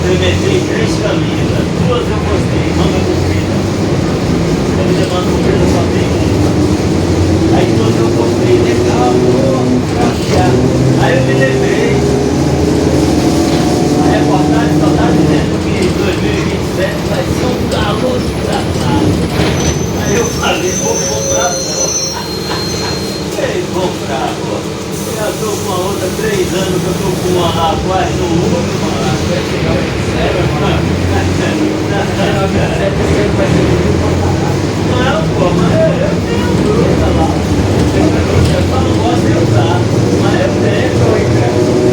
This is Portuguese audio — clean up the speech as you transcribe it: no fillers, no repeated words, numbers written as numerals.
Experimentei 3 camisas, 2 eu gostei, manga comprida. Camisa manga comprida só tem uma. Aí 2 eu gostei, legal, vou cambiar. Aí eu me lembrei, a reportagem só está dizendo que 2027 vai ser um calor desgraçado. Aí eu falei, vou comprar não. Ei, comprar, pô. Já estou com a outra 3 anos que eu estou com uma lá quase no último, mano. Vai chegar o 27, mano. Não, pô, mas eu tenho bruta lá. Eu só não gosto de usar, mas eu tenho.